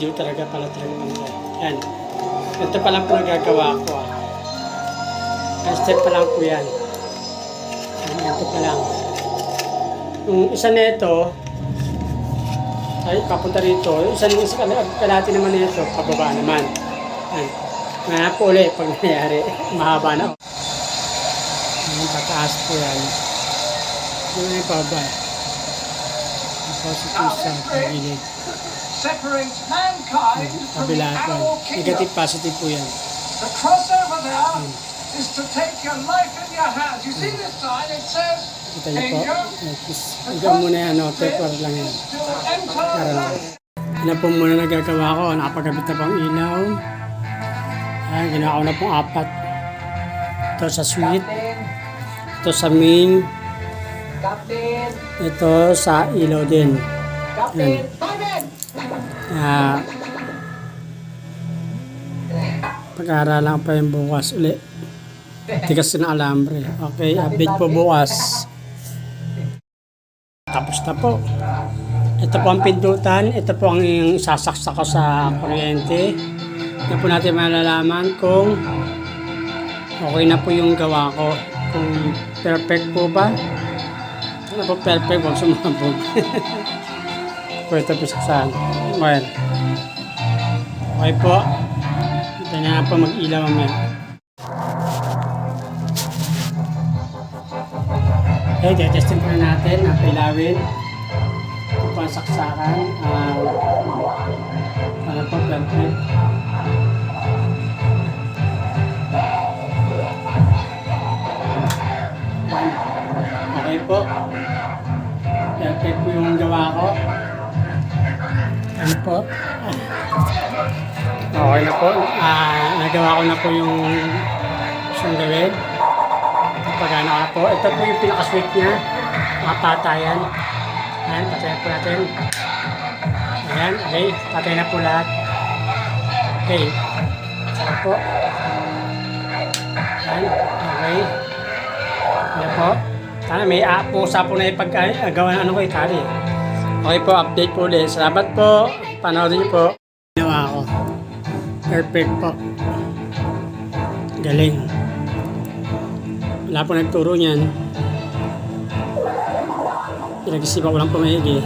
video talaga pala talaga. Yan. Ito pa lang po nagagawa ko. Step pa lang po yan. Ito pa lang. Yung isa nito, ay papunta rito. Yung isa kalahati naman nito, pababa naman. Yan. Kaya po ulit pag nangyari. Mahaba na. Yan, pataas po yan. Yan yung pababa. Positive sa pagilid. Kabila po. Negative, positive po yan. The crossover there is to take your life in your hands. You see this sign? It says, Kita niyo po. Hanggang muna yan. Temper lang yan. Para lang. Yan po muna nagagawa ko. Nakapagabit na pang ilaw. Ayan, ginawa ko na pong 4. Ito sa suite. Ito sa main. Ito sa ilaw din. Ayan. Pag-aaralan pa yung bukas ulit. Tigas na alambre. Okay, update po bukas. Tapos na po. Ito po ang pindutan. Ito po ang sasaksak ko sa kuryente. Ito po natin malalaman kung okay na po yung gawa ko. Kung perfect po ba. Ano po perfect? Huwag sumabog. Pwede po saksahan. Well. Okay po. Ito na po mag-ilaw mamaya. Okay, testing po na natin. Napailawin. Ito po ang saksakan. Para po perfect. Okay po. Perfect po yung gawa ko. Ano po? Okay na po. Nagawa ko na po yung isang gawin. Pagana ko na po. Ito po yung pinaka-sweet niya. Mga patayan. Ayan, patayan po natin. Ayan, okay. Patay na po lahat. Okay. Saka po. Ayan, okay. Ayan po. Sana may pusa po na ipag-gawa ng ano ko itali. Okay po, update po ulit. Salamat po. Panoodin niyo po. Ginawa ko. Perfect po. Galing. Wala po nagturo niyan. Pinag-isipan ko lang po maigi.